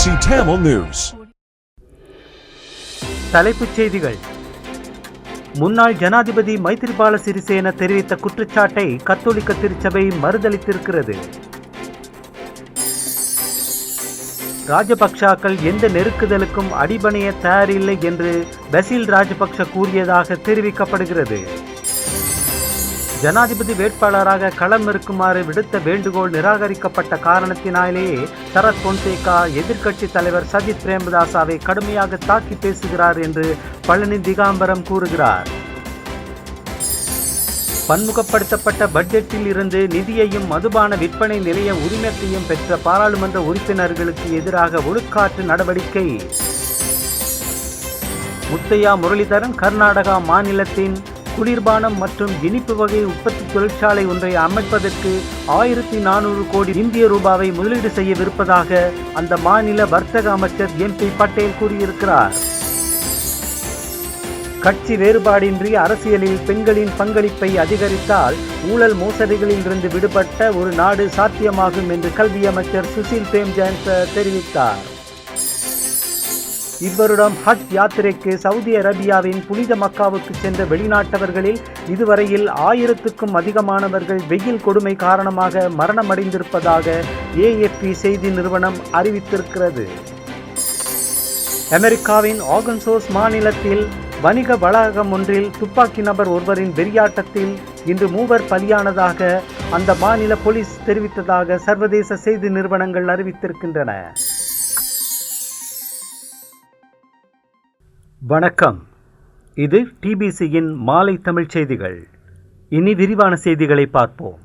Tamil News. தலைப்புச் செய்திகள். முன்னாள் ஜனாதிபதி மைத்ரிபால சிறிசேன தெரிவித்த குற்றச்சாட்டை கத்தோலிக்க திருச்சபை மறுதளித்திருக்கிறது. ராஜபக்சாக்கள் எந்த நெருக்குதலுக்கும் அடிபணிய தயாரில்லை என்று பசில் ராஜபக்ஷ கூறியதாக தெரிவிக்கப்படுகிறது. ஜனாதிபதி வேட்பாளராக களம் இருக்குமாறு விடுத்த வேண்டுகோள் நிராகரிக்கப்பட்ட காரணத்தினாலேயே சரத் பொன்சேகா எதிர்க்கட்சி தலைவர் சஜித் பிரேமதாசாவை கடுமையாக தாக்கி பேசுகிறார் என்று பழனி திகாம்பரம் கூறுகிறார். பன்முகப்படுத்தப்பட்ட பட்ஜெட்டில் இருந்து நிதியையும் மதுபான விற்பனை நிலைய உரிமத்தையும் பெற்ற பாராளுமன்ற உறுப்பினர்களுக்கு எதிராக ஒழுக்காற்று நடவடிக்கை. முத்தையா முரளிதரன் கர்நாடகா மாநிலத்தின் குளிர்பானம் மற்றும் இனிப்பு வகை உற்பத்தி தொழிற்சாலை ஒன்றை அமைப்பதற்கு 1400 கோடி இந்திய ரூபாவை முதலீடு செய்யவிருப்பதாக அந்த மாநில வர்த்தக அமைச்சர் MP பட்டேல் கூறியிருக்கிறார். கட்சி வேறுபாடின்றி அரசியலில் பெண்களின் பங்களிப்பை அதிகரித்தால் ஊழல் மோசடிகளில் இருந்து விடுபட்ட ஒரு நாடு சாத்தியமாகும் என்று கல்வி அமைச்சர் சுசில் பிரேம்ஜயந்த் தெரிவித்தார். இவ்வருடம் ஹஜ் யாத்திரைக்கு சவுதி அரேபியாவின் புனித மக்காவுக்கு சென்ற வெளிநாட்டவர்களில் இதுவரையில் 1000க்கும் அதிகமானவர்கள் வெயில் கொடுமை காரணமாக மரணமடைந்திருப்பதாக AFP செய்தி நிறுவனம் அறிவித்திருக்கிறது. அமெரிக்காவின் ஆர்கன்சாஸ் மாநிலத்தில் வணிக வளாகம் ஒன்றில் துப்பாக்கி நபர் ஒருவரின் வெறியாட்டத்தில் இன்று 3 பலியானதாக அந்த மாநில போலீஸ் தெரிவித்ததாக சர்வதேச செய்தி நிறுவனங்கள் அறிவித்திருக்கின்றன. வணக்கம், இது TBCயின் மாலை தமிழ் செய்திகள். இனி விரிவான செய்திகளை பார்ப்போம்.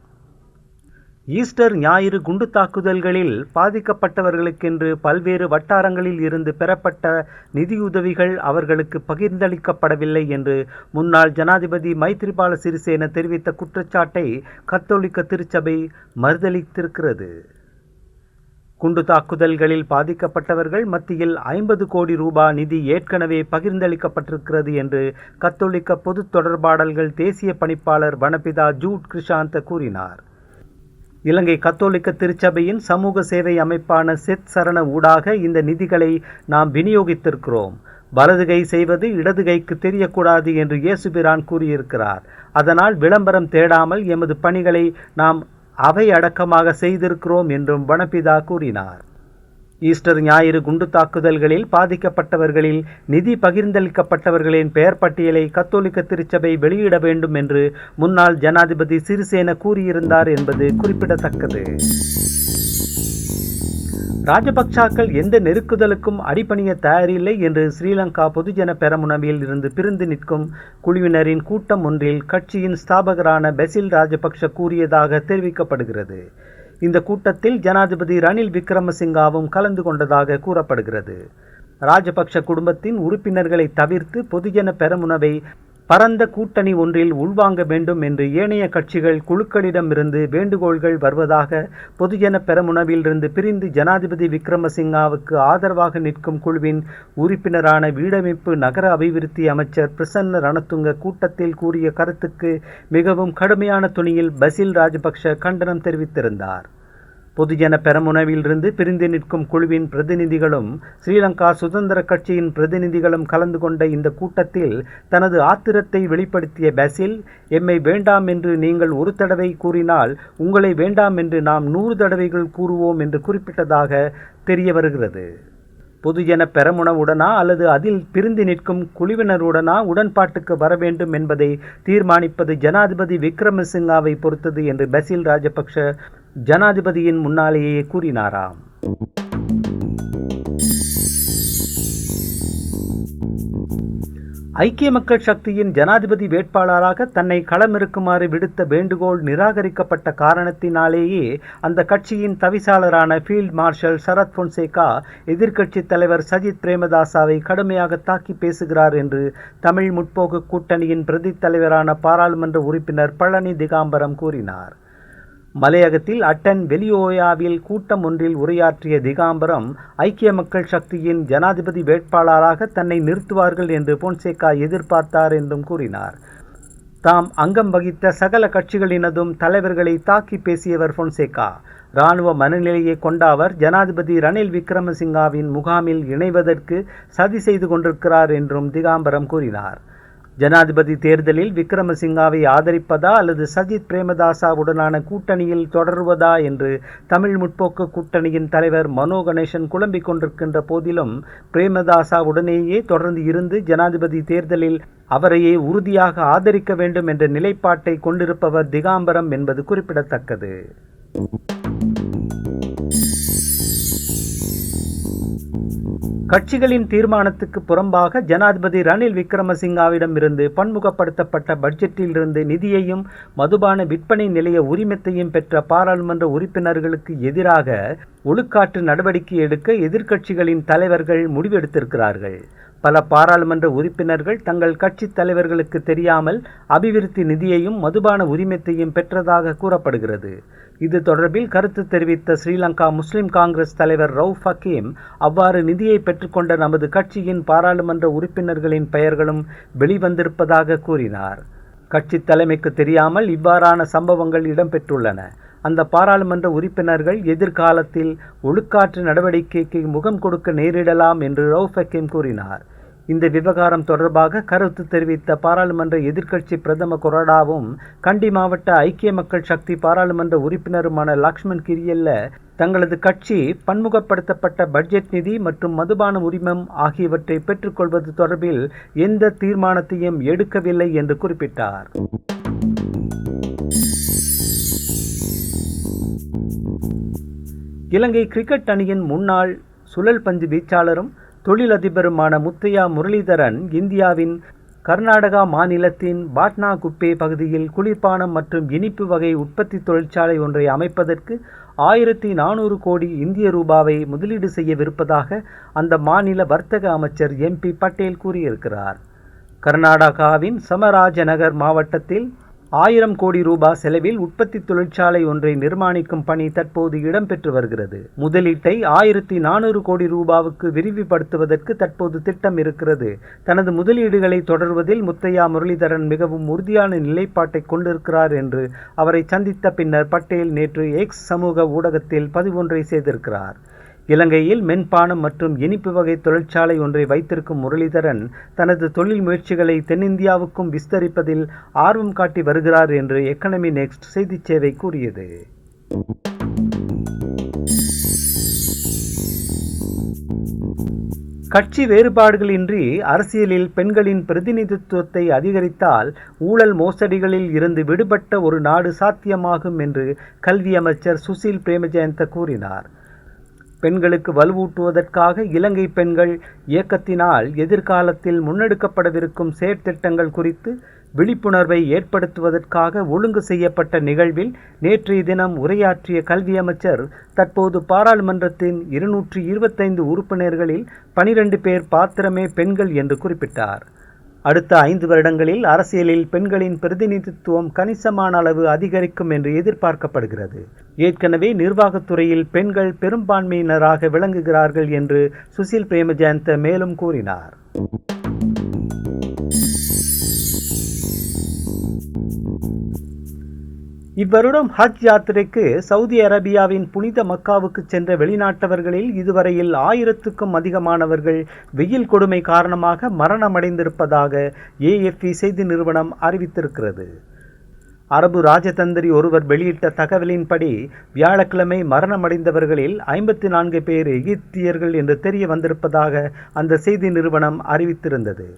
ஈஸ்டர் ஞாயிறு குண்டு தாக்குதல்களில் பாதிக்கப்பட்டவர்களுக்கென்று பல்வேறு வட்டாரங்களில் இருந்து பெறப்பட்ட நிதியுதவிகள் அவர்களுக்கு பகிர்ந்தளிக்கப்படவில்லை என்று முன்னாள் ஜனாதிபதி மைத்ரிபால சிறிசேன தெரிவித்த குற்றச்சாட்டை கத்தோலிக்க திருச்சபை மறுதளித்திருக்கிறது. குண்டு தாக்குதல்களில் பாதிக்கப்பட்டவர்கள் மத்தியில் 50 கோடி ரூபாய் நிதி ஏற்கனவே பகிர்ந்தளிக்கப்பட்டிருக்கிறது என்று கத்தோலிக்க பொது தொடர்பாடல்கள் தேசிய பணிப்பாளர் வனபிதா ஜூட் கிருஷாந்த கூறினார். இலங்கை கத்தோலிக்க திருச்சபையின் சமூக சேவை அமைப்பான செத் சரண ஊடாக இந்த நிதிகளை நாம் விநியோகித்திருக்கிறோம். வலதுகை செய்வது இடதுகைக்கு தெரியக்கூடாது என்று இயேசுபிரான் கூறியிருக்கிறார். அதனால் விளம்பரம் தேடாமல் எமது பணிகளை நாம் அவை அடக்கமாக செய்திருக்கிறோம் என்றும் வனபிதா கூறினார். ஈஸ்டர் ஞாயிறு குண்டு தாக்குதல்களில் பாதிக்கப்பட்டவர்களில் நிதி பகிர்ந்தளிக்கப்பட்டவர்களின் பெயர் பட்டியலை கத்தோலிக்க திருச்சபை வெளியிட வேண்டும் என்று முன்னாள் ஜனாதிபதி சிறிசேன கூறியிருந்தார் என்பது குறிப்பிடத்தக்கது. ராஜபக்சாக்கள் எந்த நெருக்குதலுக்கும் அடிபணிய தயாரில்லை என்று ஸ்ரீலங்கா பொதுஜன பெரமுனவில் இருந்து பிரிந்து நிற்கும் குழுவினரின் கூட்டம் ஒன்றில் கட்சியின் ஸ்தாபகரான பசில் ராஜபக்ஷ கூறியதாக தெரிவிக்கப்படுகிறது. இந்த கூட்டத்தில் ஜனாதிபதி ரணில் விக்ரமசிங்காவும் கலந்து கொண்டதாக கூறப்படுகிறது. ராஜபக்ஷ குடும்பத்தின் உறுப்பினர்களை தவிர்த்து பொதுஜன பெரமுனவை பரந்த கூட்டணி ஒன்றில் உள்வாங்க வேண்டும் என்று ஏனைய கட்சிகள் குழுக்களிடமிருந்து வேண்டுகோள்கள் வருவதாக பொதுஜன பெரமுனவிலிருந்து பிரிந்து ஜனாதிபதி விக்ரமசிங்காவுக்கு ஆதரவாக நிற்கும் குழுவின் உறுப்பினரான வீடமைப்பு நகர அபிவிருத்தி அமைச்சர் பிரசன்ன ரணதுங்க கூட்டத்தில் கூறிய கருத்துக்கு மிகவும் கடுமையான துணியில் பசில் ராஜபக்ஷ கண்டனம் தெரிவித்திருந்தார். பொதுஜன பெரமுனவிலிருந்து பிரிந்து நிற்கும் குழுவின் பிரதிநிதிகளும் ஸ்ரீலங்கா சுதந்திர கட்சியின் பிரதிநிதிகளும் கலந்து கொண்ட இந்த கூட்டத்தில் தனது ஆத்திரத்தை வெளிப்படுத்திய பசில், எம்மை வேண்டாம் என்று நீங்கள் ஒரு தடவை கூறினால் உங்களை வேண்டாம் என்று நாம் 100 தடவைகள் கூறுவோம் என்று குறிப்பிட்டதாக தெரிய வருகிறது. பொதுஜன பெரமுனவுடனா அல்லது அதில் பிரிந்து நிற்கும் குழுவினருடனா உடன்பாட்டுக்கு வர வேண்டும் என்பதை தீர்மானிப்பது ஜனாதிபதி விக்ரமசிங்காவை பொறுத்தது என்று பசில் ராஜபக்ஷ ஜனாதிபதியின் முன்னாலேயே கூறினாராம். ஐக்கிய மக்கள் சக்தியின் ஜனாதிபதி வேட்பாளராக தன்னை களமிருக்குமாறு விடுத்த வேண்டுகோள் நிராகரிக்கப்பட்ட காரணத்தினாலேயே அந்த கட்சியின் தவிசாளரான ஃபீல்ட் மார்ஷல் சரத் பொன்சேகா எதிர்க்கட்சி தலைவர் சஜித் பிரேமதாசாவை கடுமையாக தாக்கி பேசுகிறார் என்று தமிழ் முற்போக்கு கூட்டணியின் பிரதி தலைவரான பாராளுமன்ற உறுப்பினர் பழனி திகாம்பரம் கூறினார். மலையகத்தில் அட்டன் வெலியோயாவில் கூட்டம் ஒன்றில் உரையாற்றிய திகாம்பரம், ஐக்கிய மக்கள் சக்தியின் ஜனாதிபதி வேட்பாளராக தன்னை நிறுத்துவார்கள் என்று பொன்சேகா எதிர்பார்த்தார் என்றும் கூறினார். தாம் அங்கம் வகித்த சகல கட்சிகளினதும் தலைவர்களை தாக்கி பேசியவர் பொன்சேகா. இராணுவ மனநிலையை கொண்ட அவர் ஜனாதிபதி ரணில் விக்ரமசிங்காவின் முகாமில் இணைவதற்கு சதி செய்து கொண்டிருக்கிறார் என்றும் திகாம்பரம் கூறினார். ஜனாதிபதி தேர்தலில் விக்ரமசிங்காவை ஆதரிப்பதா அல்லது சஜித் பிரேமதாசாவுடனான கூட்டணியில் தொடருவதா என்று தமிழ் முற்போக்கு கூட்டணியின் தலைவர் மனோ கணேசன் குழம்பிக் கொண்டிருக்கின்ற போதிலும் பிரேமதாசாவுடனேயே தொடர்ந்து இருந்து ஜனாதிபதி தேர்தலில் அவரையே உறுதியாக ஆதரிக்க வேண்டும் என்ற நிலைப்பாட்டை கொண்டிருப்பவர் திகாம்பரம் என்பது குறிப்பிடத்தக்கது. கட்சிகளின் தீர்மானத்துக்கு புறம்பாக ஜனாதிபதி ரணில் விக்ரமசிங்காவிடம் இருந்து பன்முகப்படுத்தப்பட்ட பட்ஜெட்டில் இருந்து நிதியையும் மதுபான விற்பனை நிலைய உரிமத்தையும் பெற்ற பாராளுமன்ற உறுப்பினர்களுக்கு எதிராக ஒழுக்காற்று நடவடிக்கை எடுக்க எதிர்க்கட்சிகளின் தலைவர்கள் முடிவெடுத்திருக்கிறார்கள். பல பாராளுமன்ற உறுப்பினர்கள் தங்கள் கட்சி தலைவர்களுக்கு தெரியாமல் அபிவிருத்தி நிதியையும் மதுபான உரிமத்தையும் பெற்றதாக கூறப்படுகிறது. இது தொடர்பில் கருத்து தெரிவித்த ஸ்ரீலங்கா முஸ்லிம் காங்கிரஸ் தலைவர் ரவுஃப் ஹக்கீம் அவ்வாறு நிதியை பெற்றுக்கொண்ட நமது கட்சியின் பாராளுமன்ற உறுப்பினர்களின் பெயர்களும் வெளிவந்திருப்பதாக கூறினார். கட்சி தலைமைக்கு தெரியாமல் இவ்வாறான சம்பவங்கள் இடம்பெற்றுள்ளன. அந்த பாராளுமன்ற உறுப்பினர்கள் எதிர்காலத்தில் ஒழுக்காற்று நடவடிக்கைக்கு முகம் கொடுக்க நேரிடலாம் என்று ரவுஃப் ஹக்கீம் கூறினார். இந்த விவகாரம் தொடர்பாக கருத்து தெரிவித்த பாராளுமன்ற எதிர்க்கட்சி பிரதம கொறடாவும் கண்டி மாவட்ட ஐக்கிய மக்கள் சக்தி பாராளுமன்ற உறுப்பினருமான லக்ஷ்மன் கிரியல்ல தங்களது கட்சி பன்முகப்படுத்தப்பட்ட பட்ஜெட் நிதி மற்றும் மதுபான உரிமம் ஆகியவற்றை பெற்றுக்கொள்வது தொடர்பில் எந்த தீர்மானத்தையும் எடுக்கவில்லை என்று குறிப்பிட்டார். இலங்கை கிரிக்கெட் அணியின் முன்னாள் சுழல் பந்து வீச்சாளரும் தொழிலதிபருமான முத்தையா முரளிதரன் இந்தியாவின் கர்நாடகா மாநிலத்தின் பாட்னா குப்பே பகுதியில் குளிர்பானம் மற்றும் இனிப்பு வகை உற்பத்தி தொழிற்சாலை ஒன்றை அமைப்பதற்கு 1400 கோடி இந்திய ரூபாவை முதலீடு செய்யவிருப்பதாக அந்த மாநில வர்த்தக அமைச்சர் MP பட்டேல் கூறியிருக்கிறார். கர்நாடகாவின் சமராஜநகர் மாவட்டத்தில் 1000 கோடி ரூபாய் செலவில் உற்பத்தி தொழிற்சாலை ஒன்றை நிர்மாணிக்கும் பணி தற்போது இடம்பெற்று வருகிறது. முதலீட்டை 1400 கோடி ரூபாவுக்கு விரிவுபடுத்துவதற்கு தற்போது திட்டம் இருக்கிறது. தனது முதலீடுகளை தொடர்வதில் முத்தையா முரளிதரன் மிகவும் உறுதியான நிலைப்பாட்டை கொண்டிருக்கிறார் என்று அவரை சந்தித்த பின்னர் பட்டேல் நேற்று எக்ஸ் சமூக ஊடகத்தில் பதிவொன்றை செய்திருக்கிறார். இலங்கையில் மென்பானம் மற்றும் இனிப்பு வகை தொழிற்சாலை ஒன்றை வைத்திருக்கும் முரளிதரன் தனது தொழில் முயற்சிகளை தென்னிந்தியாவுக்கும் விஸ்தரிப்பதில் ஆர்வம் காட்டி வருகிறார் என்று எக்கனமி நெக்ஸ்ட் செய்திச் சேவை கூறியது. கட்சி வேறுபாடுகளின்றி அரசியலில் பெண்களின் பிரதிநிதித்துவத்தை அதிகரித்தால் ஊழல் மோசடிகளில் இருந்து விடுபட்ட ஒரு நாடு சாத்தியமாகும் என்று கல்வி அமைச்சர் சுசில் பிரேமஜயந்த கூறினார். பெண்களுக்கு வலுவூட்டுவதற்காக இலங்கை பெண்கள் இயக்கத்தினால் எதிர்காலத்தில் முன்னெடுக்கப்படவிருக்கும் செயற்திட்டங்கள் குறித்து விழிப்புணர்வை ஏற்படுத்துவதற்காக ஒழுங்கு செய்யப்பட்ட நிகழ்வில் நேற்றைய தினம் உரையாற்றிய கல்வி அமைச்சர் தற்போது பாராளுமன்றத்தின் 225 உறுப்பினர்களில் 12 பேர் மாத்திரமே பெண்கள் என்று குறிப்பிட்டார். அடுத்த 5 வருடங்களில் அரசியலில் பெண்களின் பிரதிநிதித்துவம் கணிசமான அளவு அதிகரிக்கும் என்று எதிர்பார்க்கப்படுகிறது. ஏற்கனவே நிர்வாகத்துறையில் பெண்கள் பெரும்பான்மையினராக விளங்குகிறார்கள் என்று சுசில் பிரேமஜயந்த மேலும் கூறினார். இவ்வருடம் ஹஜ் யாத்திரைக்கு சவுதி அரேபியாவின் புனித மக்காவுக்கு சென்ற வெளிநாட்டவர்களில் இதுவரையில் 1000க்கும் அதிகமானவர்கள் வெயில் கொடுமை காரணமாக மரணமடைந்திருப்பதாக AFP செய்தி நிறுவனம் அறிவித்திருக்கிறது. அரபு ராஜதந்திரி ஒருவர் வெளியிட்ட தகவலின்படி வியாழக்கிழமை மரணமடைந்தவர்களில் 54 பேர் எகிப்தியர்கள் என்று தெரிய வந்திருப்பதாக அந்த செய்தி நிறுவனம் அறிவித்திருந்தது.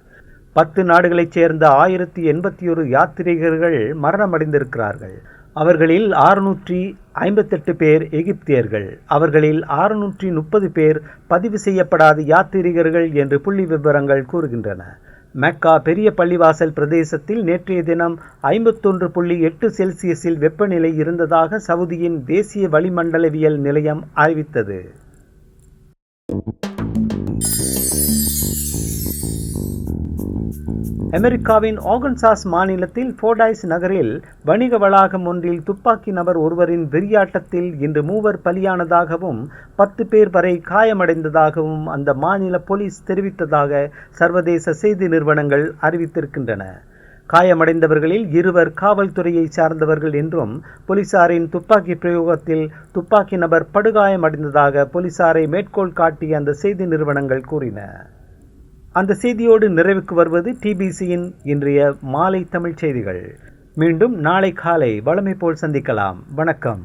10 நாடுகளைச் சேர்ந்த 1081 யாத்ரீகர்கள் மரணமடைந்திருக்கிறார்கள். அவர்களில் 658 பேர் எகிப்தியர்கள். அவர்களில் 630 பேர் பதிவு செய்யப்படாத யாத்ரீகர்கள் என்று புள்ளி விவரங்கள் கூறுகின்றன. மெக்கா பெரிய பள்ளிவாசல் பிரதேசத்தில் நேற்றைய தினம் 51.8 செல்சியஸில் வெப்பநிலை இருந்ததாக சவுதியின் தேசிய வளிமண்டலவியல் நிலையம் அறிவித்தது. அமெரிக்காவின் ஆர்கன்சாஸ் மாநிலத்தில் ஃபோர்டைஸ் நகரில் வணிக வளாகம் ஒன்றில் துப்பாக்கி நபர் ஒருவரின் வெறியாட்டத்தில் இன்று 3 பலியானதாகவும் 10 பேர் வரை காயமடைந்ததாகவும் அந்த மாநில போலீஸ் தெரிவித்ததாக சர்வதேச செய்தி நிறுவனங்கள் அறிவித்திருக்கின்றன. காயமடைந்தவர்களில் 2 காவல்துறையை சார்ந்தவர்கள் என்றும் போலீசாரின் துப்பாக்கி பிரயோகத்தில் துப்பாக்கி நபர் படுகாயமடைந்ததாக போலீசாரை மேற்கோள் காட்டிய அந்த செய்தி நிறுவனங்கள் கூறின. அந்த செய்தியோடு நிறைவுக்கு வருவது டிபிசியின் இன்றைய மாலை தமிழ் செய்திகள். மீண்டும் நாளை காலை வழமை போல் சந்திக்கலாம். வணக்கம்.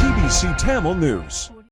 TBC Tamil News.